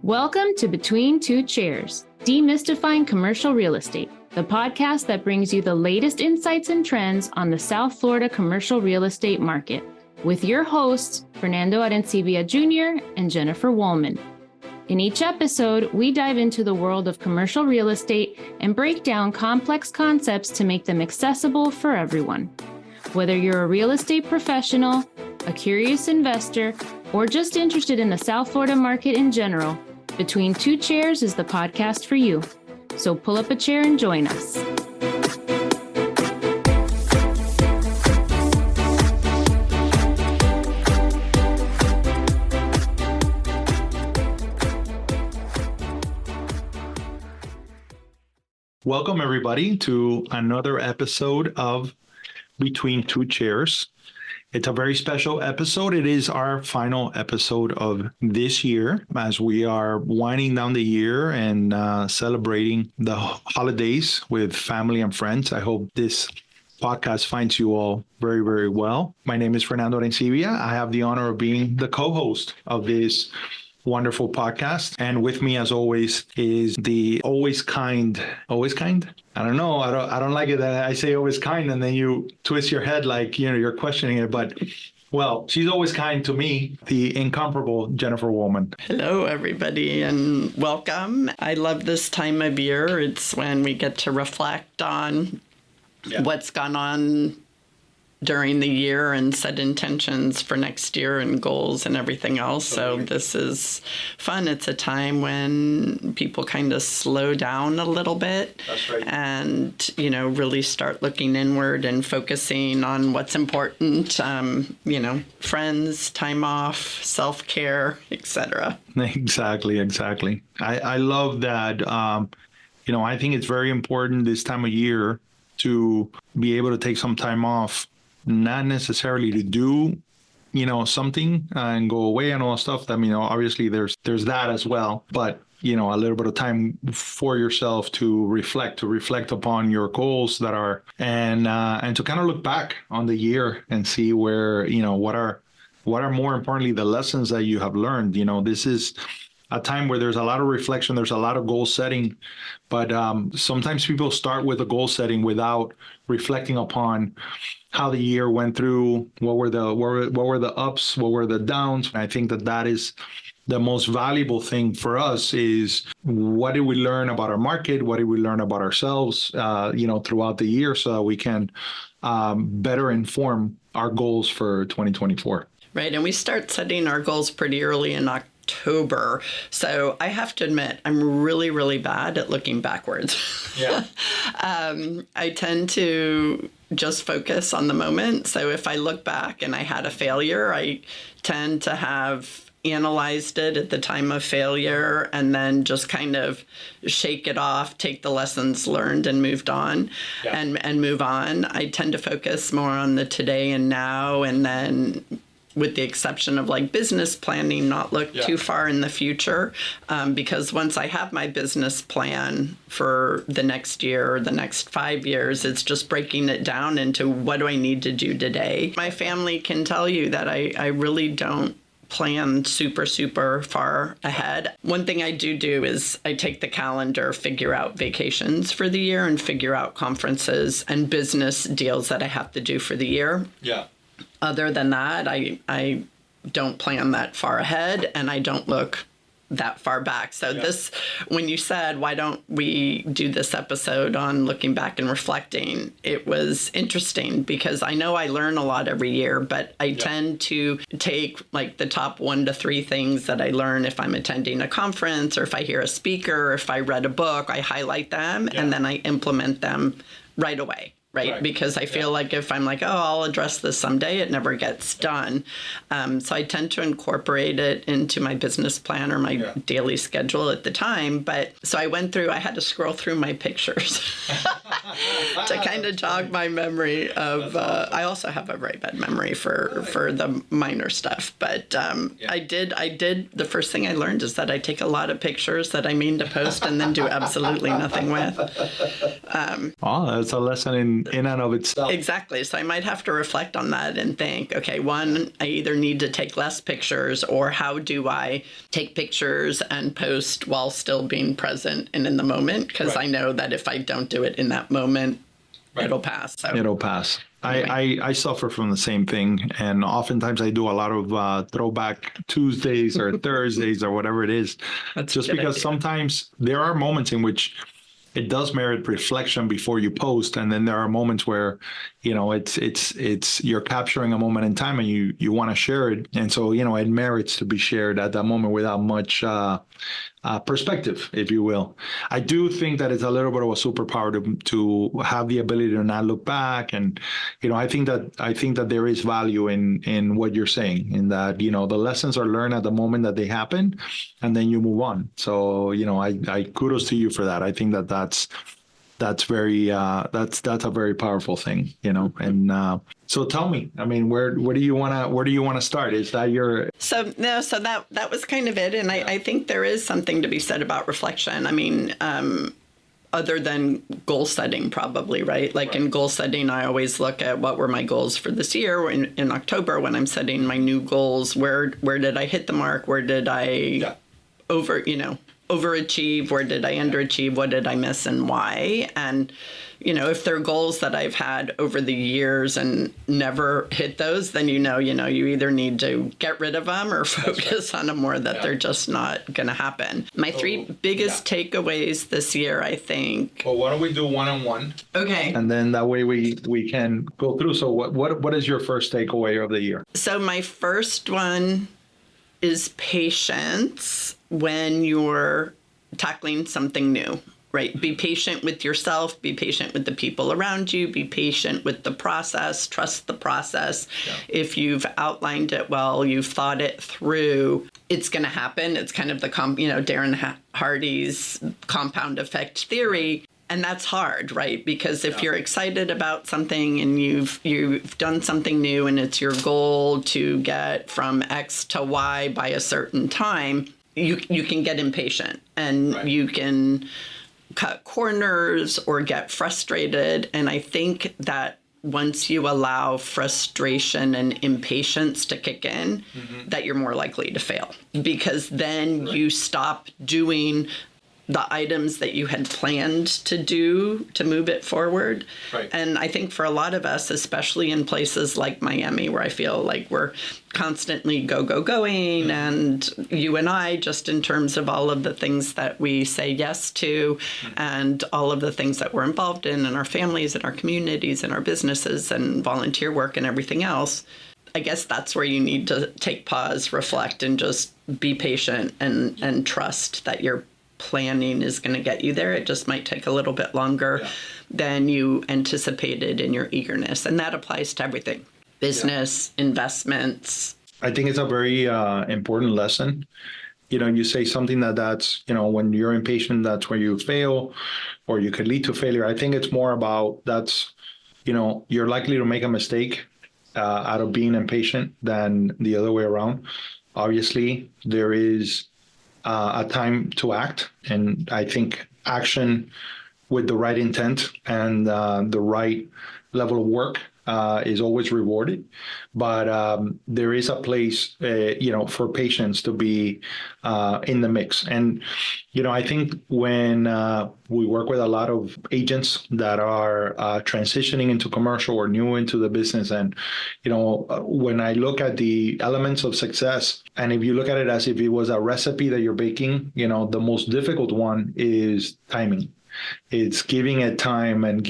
Welcome to Between Two Chairs, Demystifying Commercial Real Estate, the podcast that brings you the latest insights and trends on the South Florida commercial real estate market, with your hosts, Fernando Arencibia Jr. and Jennifer Woolman. In each episode, we dive into the world of commercial real estate and break down complex concepts to make them accessible for everyone. Whether you're a real estate professional, a curious investor, or just interested in the South Florida market in general, Between Two Chairs is the podcast for you. So pull up a chair and join us. Welcome, everybody, to another episode of Between Two Chairs. It's a very special episode. It is our final episode of this year as we are winding down the year and celebrating the holidays with family and friends. I hope this podcast finds you all very, very well. My name is Fernando Arencibia. I have the honor of being the co-host of this wonderful podcast. And with me, as always, is the always kind? I don't know. I don't like it that I say always kind and then you twist your head like, you're questioning it. But, well, she's always kind to me, the incomparable Jennifer Woolman. Hello, everybody, and welcome. I love this time of year. It's when we get to reflect on what's gone on during the year and set intentions for next year and goals and everything else. So this is fun. It's a time when people kind of slow down a little bit. That's right. And, really start looking inward and focusing on what's important, friends, time off, self-care, etc. Exactly. I love that. I think it's very important this time of year to be able to take some time off, not necessarily to do, something and go away and all that stuff. I mean, obviously there's that as well, but, a little bit of time for yourself to reflect upon your goals that are, and to kind of look back on the year and see where, what are more importantly, the lessons that you have learned. This is a time where there's a lot of reflection, there's a lot of goal setting, but sometimes people start with a goal setting without reflecting upon how the year went through, what were the ups, what were the downs. And I think that is the most valuable thing for us is what did we learn about our market? What did we learn about ourselves, throughout the year so that we can better inform our goals for 2024. Right. And we start setting our goals pretty early in October. So I have to admit, I'm really, really bad at looking backwards. Yeah. I tend to just focus on the moment. So if I look back and I had a failure, I tend to have analyzed it at the time of failure and then just kind of shake it off, take the lessons learned and moved on and move on. I tend to focus more on the today and now, and then with the exception of like business planning, not look too far in the future, because once I have my business plan for the next year or the next 5 years, it's just breaking it down into what do I need to do today. My family can tell you that I really don't plan super far ahead. One thing I do is I take the calendar, figure out vacations for the year and figure out conferences and business deals that I have to do for the year. Yeah. Other than that, I don't plan that far ahead and I don't look that far back. So when you said, why don't we do this episode on looking back and reflecting, it was interesting because I know I learn a lot every year, but I tend to take like the top 1 to 3 things that I learn if I'm attending a conference or if I hear a speaker, or if I read a book, I highlight them and then I implement them right away. Right? Because I feel like if I'm like, I'll address this someday, it never gets done. So I tend to incorporate it into my business plan or my daily schedule at the time. But so I had to scroll through my pictures to kind of jog my memory of, I also have a very bad memory for the minor stuff. But I did, the first thing I learned is that I take a lot of pictures that I mean to post and then do absolutely nothing with. That's a lesson in and of itself. Exactly. So I might have to reflect on that and think, okay, one, I either need to take less pictures, or how do I take pictures and post while still being present and in the moment? Because I know that if I don't do it in that moment, it'll pass. So. It'll pass. Anyway. I suffer from the same thing. And oftentimes I do a lot of throwback Tuesdays or Thursdays or whatever it is. That's just because sometimes there are moments in which it does merit reflection before you post. And then there are moments where, it's you're capturing a moment in time and you want to share it. And so, it merits to be shared at that moment without much perspective, if you will. I do think that it's a little bit of a superpower to have the ability to not look back. And, I think that there is value in what you're saying, in that, the lessons are learned at the moment that they happen, and then you move on. So, I kudos to you for that. I think that's very that's a very powerful thing, and so tell me, I mean, where do you want to start? Is that your so that was kind of it. And I think there is something to be said about reflection. I mean, other than goal setting, probably, right? Like in goal setting, I always look at what were my goals for this year. In October, when I'm setting my new goals, where did I hit the mark? Where did I overachieve? Where did I underachieve? What did I miss and why? And, if there are goals that I've had over the years and never hit those, then you either need to get rid of them or focus on them more, that they're just not going to happen. My three biggest takeaways this year, I think. Well, why don't we do one-on-one? Okay. And then that way we can go through. So what is your first takeaway of the year? So my first one is patience when you're tackling something new, right? Be patient with yourself, be patient with the people around you, be patient with the process, trust the process. Yeah. If you've outlined it well, you've thought it through, it's going to happen. It's kind of the, Darren Hardy's compound effect theory. And that's hard, right? Because if you're excited about something and you've done something new and it's your goal to get from X to Y by a certain time, you can get impatient and you can cut corners or get frustrated. And I think that once you allow frustration and impatience to kick in, that you're more likely to fail, because then you stop doing the items that you had planned to do to move it forward. Right. And I think for a lot of us, especially in places like Miami, where I feel like we're constantly going, and you and I, just in terms of all of the things that we say yes to, and all of the things that we're involved in our families and our communities and our businesses and volunteer work and everything else, I guess that's where you need to take pause, reflect, and just be patient and trust that you're planning is going to get you there. It just might take a little bit longer than you anticipated in your eagerness. And that applies to everything. Business, investments. I think it's a very important lesson. You say something that's, when you're impatient, that's where you fail, or you could lead to failure. I think it's more about you're likely to make a mistake out of being impatient than the other way around. Obviously, there is a time to act. And I think action with the right intent and the right level of work is always rewarded. But there is a place, for patience to be in the mix. And, I think when we work with a lot of agents that are transitioning into commercial or new into the business, and, when I look at the elements of success, and if you look at it as if it was a recipe that you're baking, the most difficult one is timing. It's giving it time and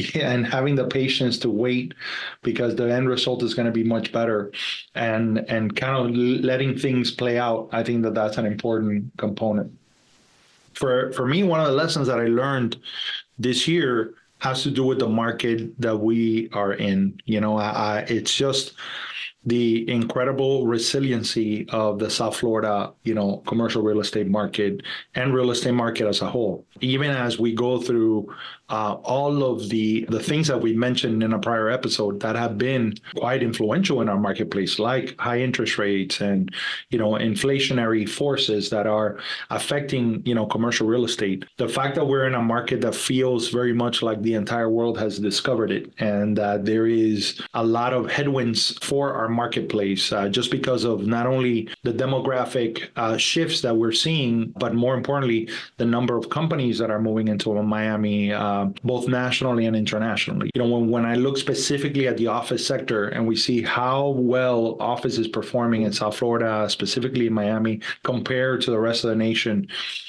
having the patience to wait, because the end result is going to be much better, and kind of letting things play out. I think that's an important component. For me, one of the lessons that I learned this year has to do with the market that we are in. It's just the incredible resiliency of the South Florida, commercial real estate market and real estate market as a whole. Even as we go through all of the things that we mentioned in a prior episode that have been quite influential in our marketplace, like high interest rates and, inflationary forces that are affecting, commercial real estate. The fact that we're in a market that feels very much like the entire world has discovered it, and that there is a lot of headwinds for our marketplace, just because of not only the demographic shifts that we're seeing, but more importantly, the number of companies that are moving into Miami, both nationally and internationally. When I look specifically at the office sector and we see how well office is performing in South Florida, specifically in Miami, compared to the rest of the nation,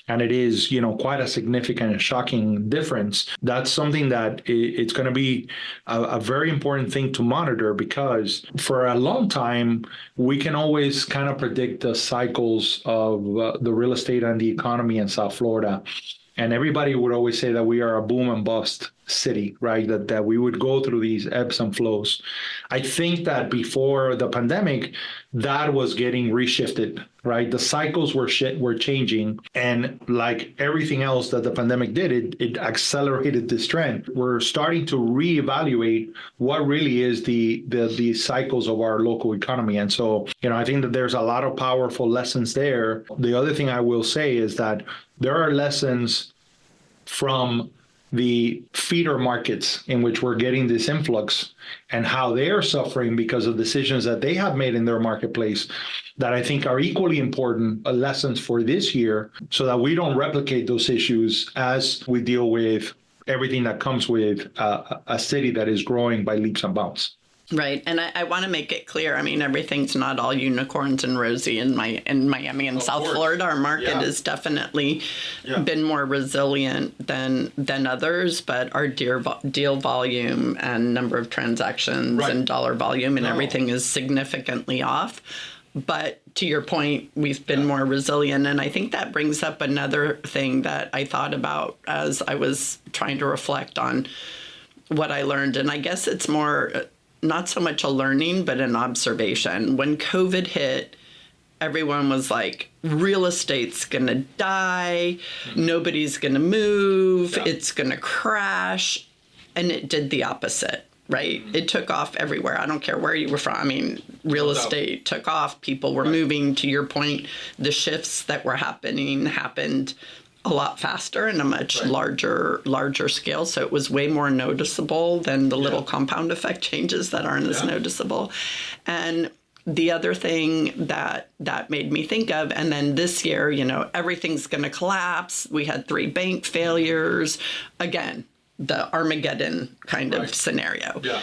and it is, quite a significant and shocking difference, that's something that it's going to be a very important thing to monitor, because for a long time, we can always kind of predict the cycles of the real estate and the economy in South Florida. And everybody would always say that we are a boom and bust city, right? That we would go through these ebbs and flows. I think that before the pandemic, that was getting reshifted, right? The cycles were changing. And like everything else that the pandemic did, it accelerated this trend. We're starting to reevaluate what really is the cycles of our local economy. And so, I think that there's a lot of powerful lessons there. The other thing I will say is that there are lessons from the feeder markets in which we're getting this influx and how they are suffering because of decisions that they have made in their marketplace that I think are equally important lessons for this year, so that we don't replicate those issues as we deal with everything that comes with a city that is growing by leaps and bounds. Right. And I want to make it clear. I mean, everything's not all unicorns and rosy in Miami and South Florida. Our market has definitely been more resilient than others, but our deal volume and number of transactions and dollar volume and everything is significantly off. But to your point, we've been more resilient. And I think that brings up another thing that I thought about as I was trying to reflect on what I learned. And I guess it's more not so much a learning, but an observation. When COVID hit, everyone was like, real estate's going to die. Nobody's going to move. It's going to crash. And it did the opposite, right? It took off everywhere. I don't care where you were from. I mean, real estate took off. People were moving. To your point, the shifts that were happened a lot faster and a much larger scale. So it was way more noticeable than the little compound effect changes that aren't as noticeable. And the other thing that made me think of, and then this year, everything's going to collapse. We had 3 bank failures. Again, the Armageddon kind of scenario. Yeah.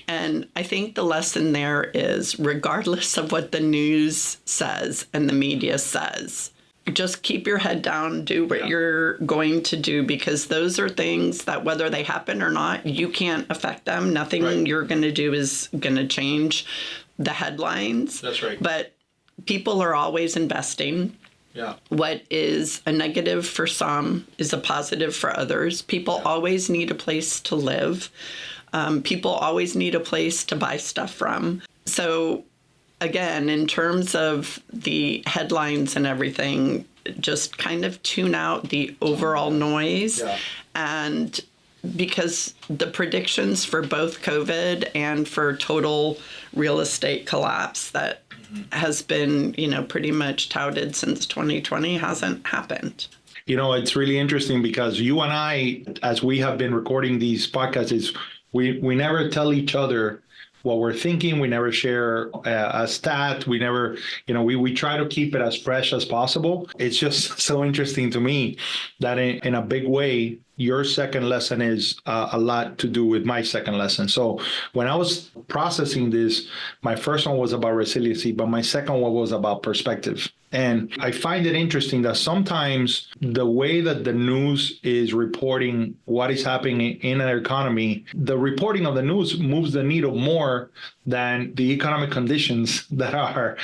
And I think the lesson there is, regardless of what the news says and the media says, just keep your head down, do what you're going to do, because those are things that, whether they happen or not, you can't affect them. Nothing you're going to do is going to change the headlines. That's right. But people are always investing. Yeah. What is a negative for some is a positive for others. People always need a place to live. People always need a place to buy stuff from. So again, in terms of the headlines and everything, just kind of tune out the overall noise. And because the predictions for both COVID and for total real estate collapse that has been, pretty much touted since 2020 hasn't happened. It's really interesting because you and I, as we have been recording these podcasts, we never tell each other what we're thinking. We never share a stat. We never, we try to keep it as fresh as possible. It's just so interesting to me that in a big way, your second lesson is a lot to do with my second lesson. So when I was processing this, my first one was about resiliency, but my second one was about perspective. And I find it interesting that sometimes the way that the news is reporting what is happening in an economy, the reporting of the news moves the needle more than the economic conditions that are,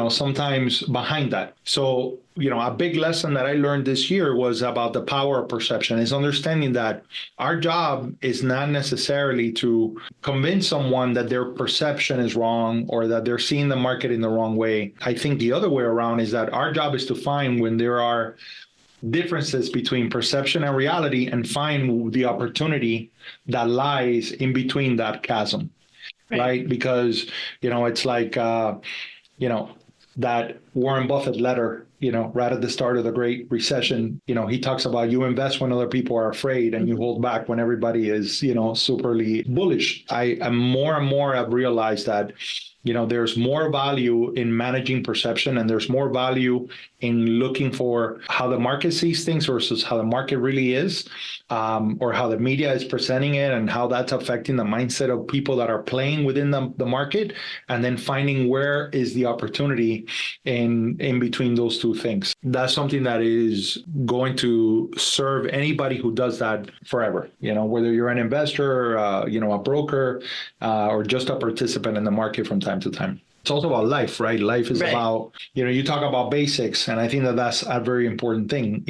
sometimes behind that. So a big lesson that I learned this year was about the power of perception, is understanding that our job is not necessarily to convince someone that their perception is wrong or that they're seeing the market in the wrong way. I think the other way around is that our job is to find when there are differences between perception and reality and find the opportunity that lies in between that chasm, right? Because, it's like, that Warren Buffett letter, right at the start of the Great Recession, he talks about you invest when other people are afraid and you hold back when everybody is, superly bullish. I am more and more have realized that, there's more value in managing perception and there's more value in looking for how the market sees things versus how the market really is, or how the media is presenting it and how that's affecting the mindset of people that are playing within the market, and then finding where is the opportunity in between those two things. That's something that is going to serve anybody who does that forever, whether you're an investor, a broker, or just a participant in the market from time to time. It's also about life, right? Life is about, you talk about basics, and I think that that's a very important thing.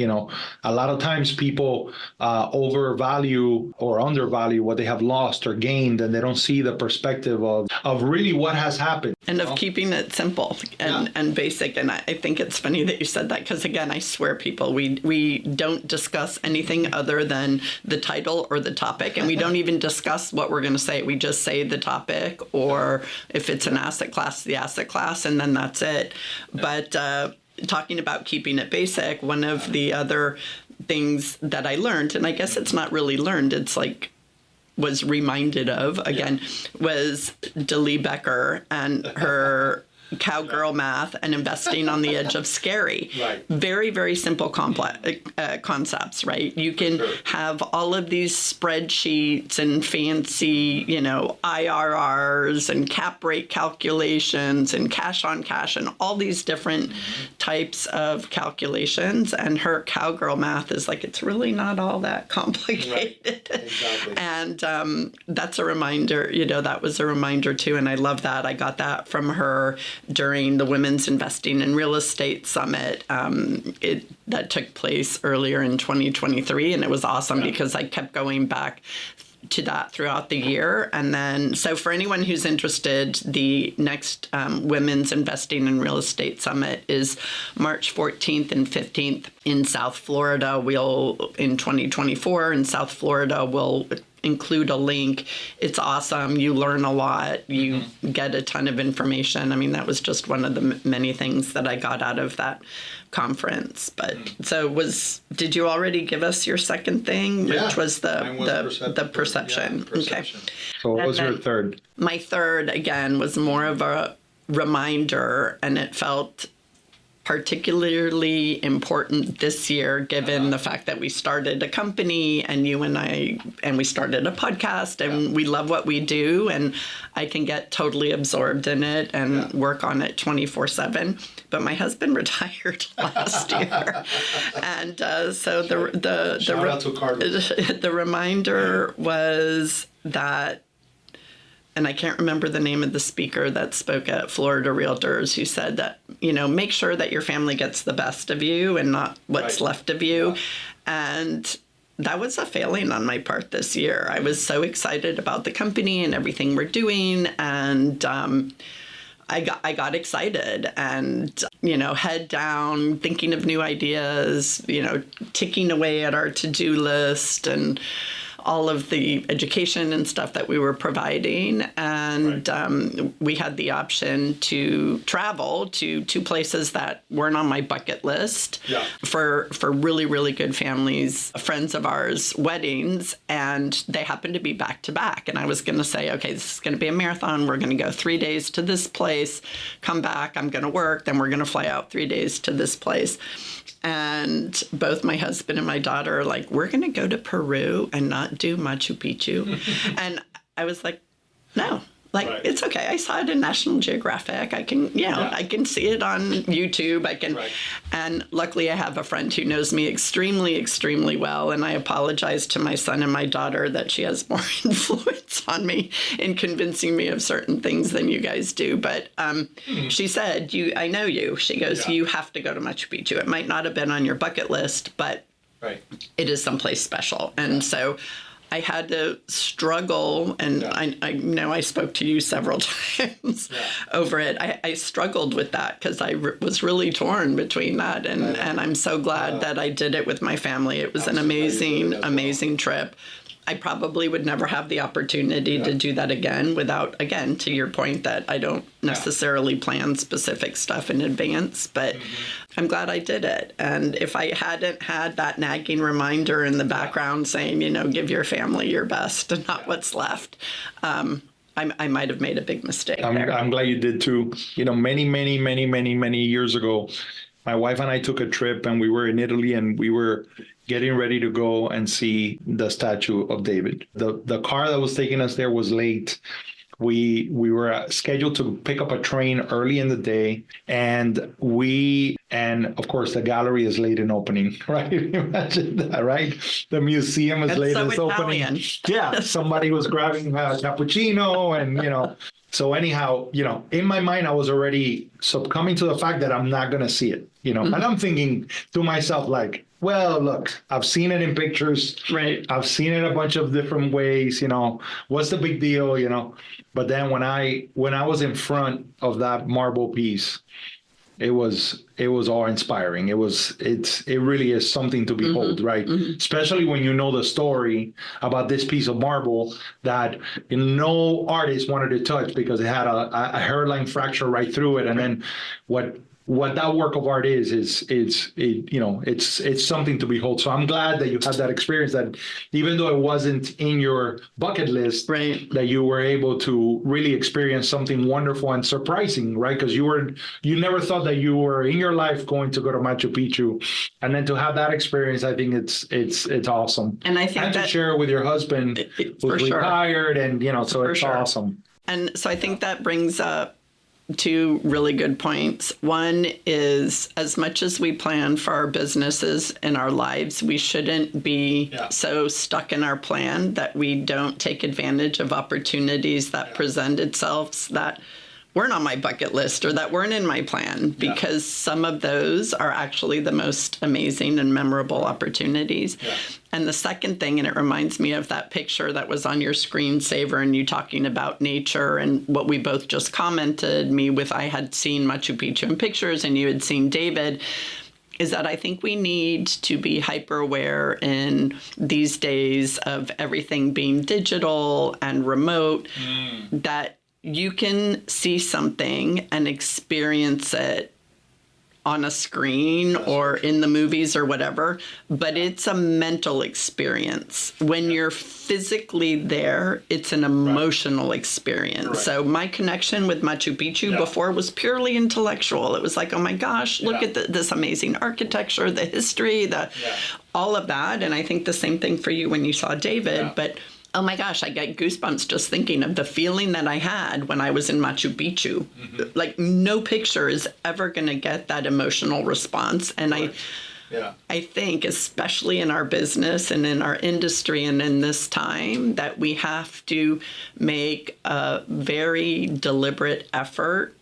A lot of times people overvalue or undervalue what they have lost or gained, and they don't see the perspective of really what has happened. And of keeping it simple and basic. And I think it's funny that you said that, because again, I swear, people, we don't discuss anything other than the title or the topic, and we don't even discuss what we're going to say. We just say the topic, or if it's an asset class, the asset class, and then that's it. But talking about keeping it basic, one of the other things that I learned, and I guess it's not really learned, it's like was reminded of again, was Delee Becker and her cowgirl math and investing on the edge of scary. Right. Very, very simple concepts, right? You can have all of these spreadsheets and fancy, IRRs and cap rate calculations and cash on cash and all these different types of calculations. And her cowgirl math is like, it's really not all that complicated. Right. Exactly. And that's a reminder, that was a reminder too. And I love that. I got that from her during the Women's Investing in Real Estate Summit that took place earlier in 2023. And it was awesome because I kept going back to that throughout the year. And then, so for anyone who's interested, the next Women's Investing in Real Estate Summit is March 14th and 15th in South Florida. In 2024 in South Florida, we'll include a link. It's awesome. You learn a lot. You get a ton of information. I mean, that was just one of the many things that I got out of that conference. But did you already give us your second thing, which was the perception? Okay. So what was your third? My third, again, was more of a reminder, and it felt particularly important this year, given the fact that we started a company, and you and I, and we started a podcast, and we love what we do, and I can get totally absorbed in it and work on it 24/7. But my husband retired last year, and so the reminder was that. And I can't remember the name of the speaker that spoke at Florida Realtors, who said that, make sure that your family gets the best of you and not what's left of you. And that was a failing on my part this year. I was so excited about the company and everything we're doing. And I got excited and, head down, thinking of new ideas, ticking away at our to-do list and all of the education and stuff that we were providing. And we had the option to travel to two places that weren't on my bucket list for really, really good families, friends of ours, weddings. And they happened to be back to back. And I was going to say, okay, this is going to be a marathon. We're going to go 3 days to this place, come back, I'm going to work, then we're going to fly out 3 days to this place. And both my husband and my daughter are like, we're going to go to Peru and not do Machu Picchu. And I was like, no, Like, it's okay. I saw it in National Geographic. I can, I can see it on YouTube. And luckily I have a friend who knows me extremely, extremely well. And I apologize to my son and my daughter that she has more influence on me in convincing me of certain things than you guys do. But she said, I know you. She goes, you have to go to Machu Picchu. It might not have been on your bucket list, but it is someplace special. And so I had to struggle, and I know I spoke to you several times over it. I struggled with that because I was really torn between that, and I'm so glad that I did it with my family. It was an amazing trip. I probably would never have the opportunity to do that again without, again, to your point that I don't necessarily plan specific stuff in advance, but I'm glad I did it. And if I hadn't had that nagging reminder in the background saying, give your family your best and not what's left, I might have made a big mistake there. I'm glad you did too. Many years ago, my wife and I took a trip, and we were in Italy, and we were getting ready to go and see the statue of David. The car that was taking us there was late. We were scheduled to pick up a train early in the day, and of course the gallery is late in opening, right? Imagine that, right? The museum is late in opening. Yeah, somebody was grabbing a cappuccino, and So anyhow, in my mind, I was already succumbing to the fact that I'm not going to see it, and I'm thinking to myself, like, well, look, I've seen it in pictures. Right. I've seen it a bunch of different ways, what's the big deal, But then when I was in front of that marble piece, it was awe-inspiring. It really is something to behold, right? Especially when you know the story about this piece of marble that no artist wanted to touch because it had a hairline fracture right through it. And then what that work of art is it's something to behold. So I'm glad that you had that experience, that even though it wasn't in your bucket list, that you were able to really experience something wonderful and surprising, right? Because you never thought that you were in your life going to go to Machu Picchu, and then to have that experience, I think it's awesome. And I think to share it with your husband who's retired, and so it's awesome. And so I think that brings up two really good points. One is, as much as we plan for our businesses and our lives, we shouldn't be so stuck in our plan that we don't take advantage of opportunities that present itself that weren't on my bucket list or that weren't in my plan, because some of those are actually the most amazing and memorable opportunities. And the second thing, and it reminds me of that picture that was on your screensaver and you talking about nature, and what we both just commented, me with I had seen Machu Picchu in pictures and you had seen David, is that I think we need to be hyper aware in these days of everything being digital and remote, that you can see something and experience it on a screen or in the movies or whatever, but it's a mental experience. When you're physically there, it's an emotional experience. So my connection with Machu Picchu before was purely intellectual. It was like, oh my gosh, look at this amazing architecture, the history, all of that. And I think the same thing for you when you saw David, but oh my gosh, I get goosebumps just thinking of the feeling that I had when I was in Machu Picchu. Like, no picture is ever going to get that emotional response. And I think, especially in our business and in our industry and in this time, that we have to make a very deliberate effort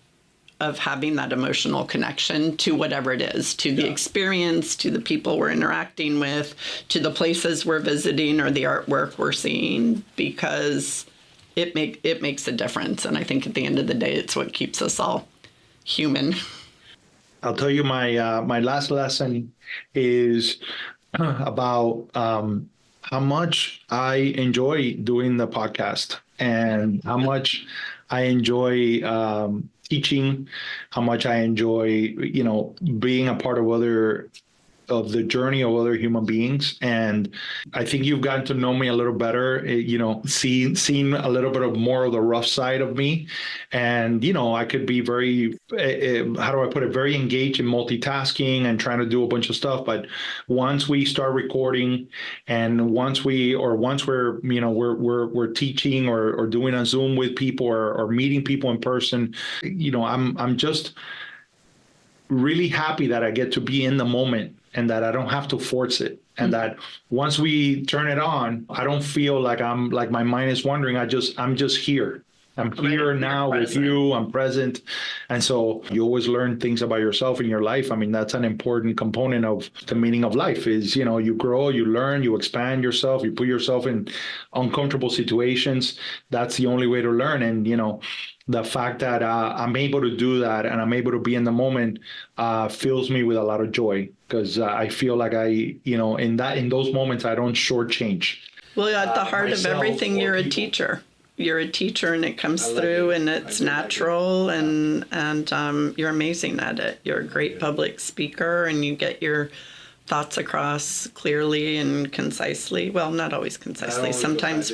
of having that emotional connection to whatever it is, to the experience, to the people we're interacting with, to the places we're visiting or the artwork we're seeing, because it makes a difference. And I think at the end of the day, it's what keeps us all human. I'll tell you my last lesson is about how much I enjoy doing the podcast and how much I enjoy teaching, how much I enjoy, being a part of other the journey of other human beings. And I think you've gotten to know me a little better, seen a little bit of more of the rough side of me. And, I could be very, how do I put it, very engaged in multitasking and trying to do a bunch of stuff. But once we start recording and once we're, we're teaching or doing a Zoom with people or meeting people in person, I'm just really happy that I get to be in the moment and that I don't have to force it. And that once we turn it on, I don't feel like my mind is wandering. I'm just here. I'm here now with you. I'm present. And so you always learn things about yourself in your life. I mean, that's an important component of the meaning of life is, you grow, you learn, you expand yourself, you put yourself in uncomfortable situations. That's the only way to learn. And, the fact that I'm able to do that and I'm able to be in the moment fills me with a lot of joy because I feel like in those moments, I don't shortchange. Well, at the heart of everything, you're a teacher. You're a teacher and it comes through and it's natural and you're amazing at it. You're a great public speaker and you get your thoughts across clearly and concisely. Well, not always concisely. Sometimes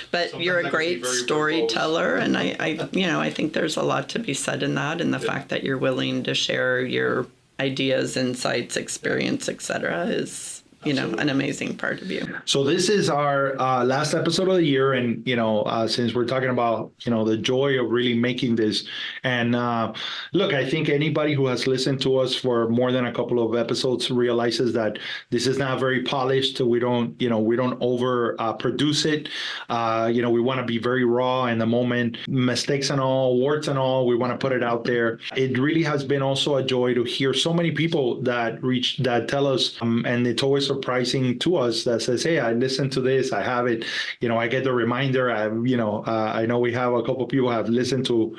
but you're a great storyteller and I think there's a lot to be said in that and the fact that you're willing to share your ideas, insights, experience, etc. is an amazing part of you. So this is our last episode of the year. And, since we're talking about, the joy of really making this. And look, I think anybody who has listened to us for more than a couple of episodes realizes that this is not very polished. We don't over produce it. We want to be very raw in the moment, mistakes and all, warts and all. We want to put it out there. It really has been also a joy to hear so many people that tell us, and it's always surprising to us that says, hey, I listened to this, I have it, I get the reminder. I know we have a couple of people have listened to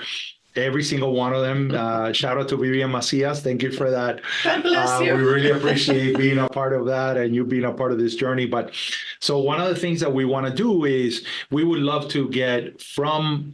every single one of them. Shout out to Vivian Macias. Thank you for that. God bless you. We really appreciate being a part of that and you being a part of this journey. But so one of the things that we want to do is we would love to get from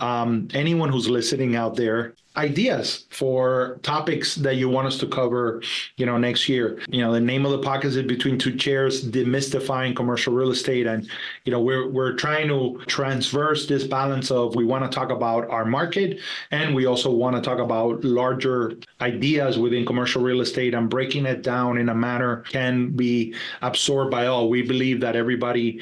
anyone who's listening out there ideas for topics that you want us to cover, next year. The name of the podcast is Between Two Chairs, Demystifying Commercial Real Estate. And, we're trying to transverse this balance of we want to talk about our market and we also want to talk about larger ideas within commercial real estate and breaking it down in a manner can be absorbed by all. We believe that everybody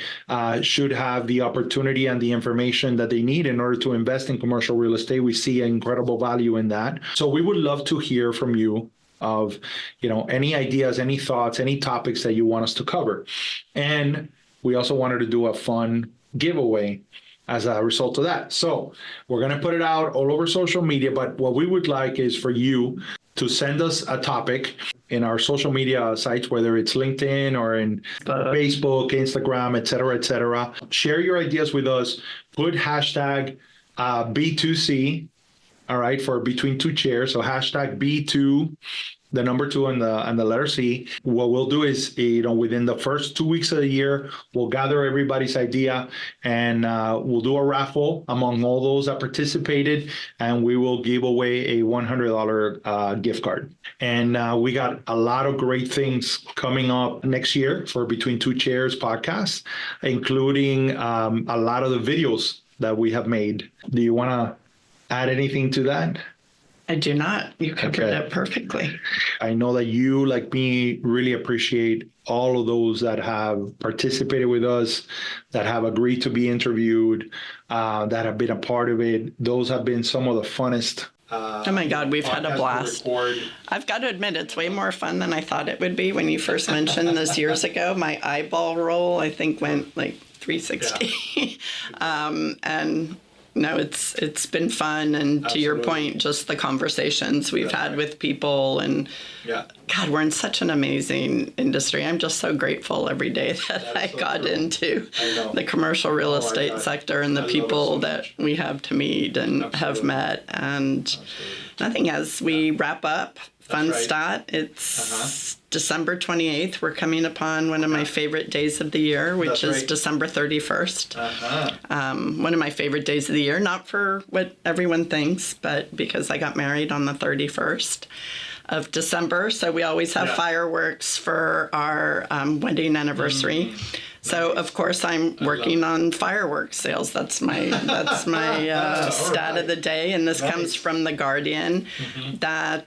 should have the opportunity and the information that they need in order to invest in commercial real estate. We see incredible value in that. So we would love to hear from you of, any ideas, any thoughts, any topics that you want us to cover. And we also wanted to do a fun giveaway as a result of that. So we're going to put it out all over social media, but what we would like is for you to send us a topic in our social media sites, whether it's LinkedIn or in Facebook, Instagram, et cetera. Share your ideas with us. Put hashtag B2C. All right, for Between Two Chairs. So hashtag B2, the number 2 and the letter C. What we'll do is, within the first 2 weeks of the year, we'll gather everybody's idea and we'll do a raffle among all those that participated, and we will give away a $100 gift card. And we got a lot of great things coming up next year for Between Two Chairs podcast, including a lot of the videos that we have made. Do you want to add anything to that? I do not. You covered it perfectly. I know that you, like me, really appreciate all of those that have participated with us, that have agreed to be interviewed, that have been a part of it. Those have been some of the funnest. Oh my God, we've had a blast. I've got to admit, it's way more fun than I thought it would be. When you first mentioned this years ago, my eyeball roll, I think, went like 360. And no, it's been fun, and Absolutely. To your point, just the conversations we've had with people, and God, we're in such an amazing industry. I'm just so grateful every day that I got into the commercial real estate sector and the people that we have to meet and have met. And nothing as we wrap up. Fun stat. It's December 28th. We're coming upon one of my favorite days of the year, which is December 31st. One of my favorite days of the year, not for what everyone thinks, but because I got married on the 31st. of December. So we always have fireworks for our wedding anniversary. So of course I'm working on fireworks sales. That's my stat of the day, and this comes from The Guardian that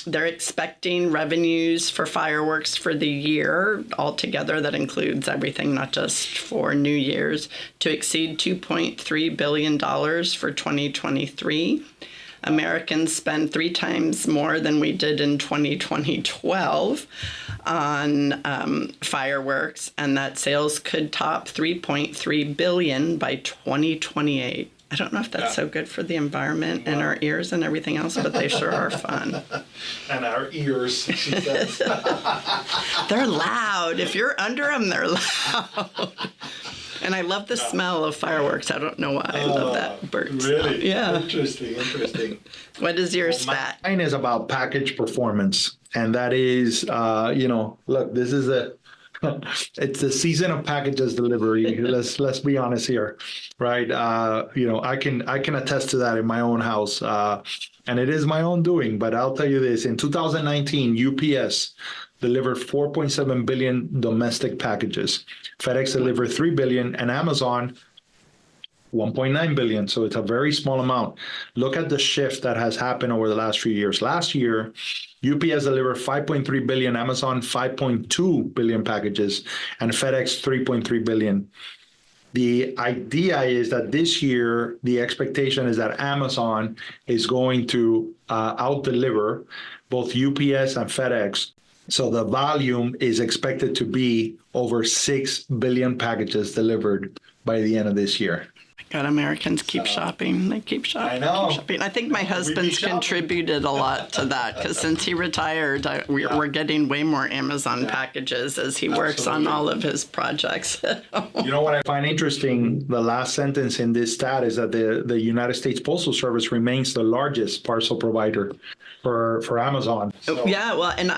they're expecting revenues for fireworks for the year altogether. That includes everything, not just for New Year's, to exceed $2.3 billion for 2023. Americans spend 3 times more than we did in 2012 on fireworks, and that sales could top 3.3 billion by 2028. I don't know if that's so good for the environment and our ears and everything else, but they sure are fun. And our ears, she says. They're loud. If you're under them, they're loud. And I love the smell of fireworks. I don't know why. I love that bird smell. Really? Yeah. Interesting. What is your stat? Mine is about package performance. And that is, look, this is it's the season of packages delivery. Let's be honest here, right? I can attest to that in my own house. And it is my own doing, but I'll tell you this, in 2019, UPS delivered 4.7 billion domestic packages. FedEx delivered 3 billion, and Amazon 1.9 billion. So it's a very small amount. Look at the shift that has happened over the last few years. Last year, UPS delivered 5.3 billion, Amazon 5.2 billion packages, and FedEx 3.3 billion. The idea is that this year, the expectation is that Amazon is going to out-deliver both UPS and FedEx. So the volume is expected to be over 6 billion packages delivered by the end of this year. God, Americans keep shopping. They keep shopping. I know. Keep shopping. I think my husband's contributed a lot to that because since he retired, we're getting way more Amazon packages as he works on all of his projects. You know what I find interesting? The last sentence in this stat is that the United States Postal Service remains the largest parcel provider for Amazon. So. Yeah, well, and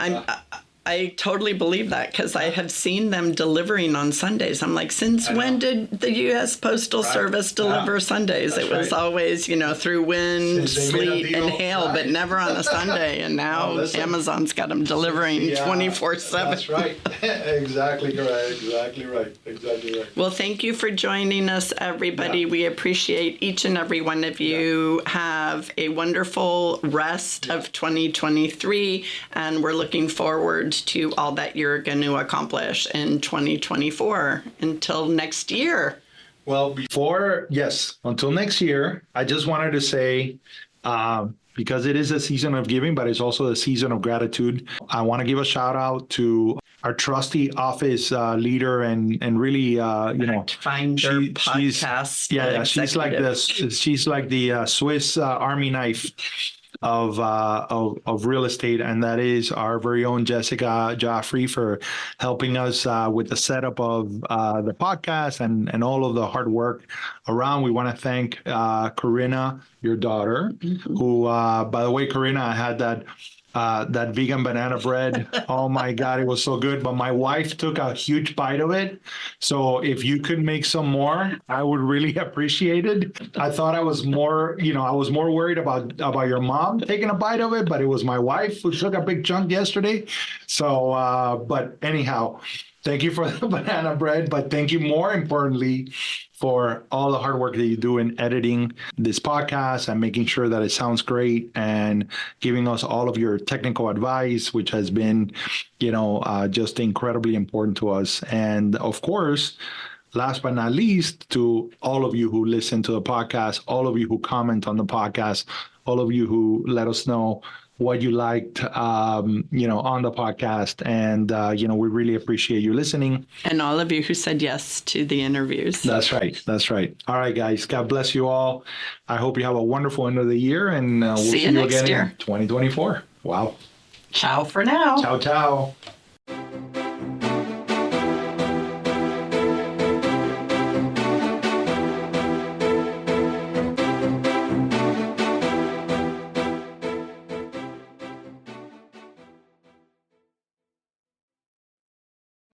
I totally believe that because I have seen them delivering on Sundays. I'm like, since when did the U.S. Postal Service deliver Sundays? That's it was always, through wind, sleet, and hail, but never on a Sunday. And now Amazon's got them delivering 24/7. That's right. Exactly right. Well, thank you for joining us, everybody. We appreciate each and every one of you. Have a wonderful rest of 2023, and we're looking forward to all that you're going to accomplish in 2024. Until next year. Well, until next year, I just wanted to say, because it is a season of giving, but it's also a season of gratitude, I want to give a shout out to our trusty office leader and really, Finder podcast. She's like the Swiss Army knife of real estate, and that is our very own Jessica Joffrey for helping us with the setup of the podcast and all of the hard work around. We want to thank Corinna, your daughter, who, by the way, Corinna, I had that vegan banana bread. Oh my God, it was so good. But my wife took a huge bite of it. So if you could make some more, I would really appreciate it. I thought I was more worried about your mom taking a bite of it, but it was my wife who took a big chunk yesterday. So, but anyhow, thank you for the banana bread, but thank you more importantly for all the hard work that you do in editing this podcast and making sure that it sounds great and giving us all of your technical advice, which has been, just incredibly important to us. And of course, last but not least, to all of you who listen to the podcast, all of you who comment on the podcast, all of you who let us know what you liked, on the podcast. And, we really appreciate you listening. And all of you who said yes to the interviews. That's right. All right, guys. God bless you all. I hope you have a wonderful end of the year, and we'll see you next again year. in 2024. Wow. Ciao for now. Ciao.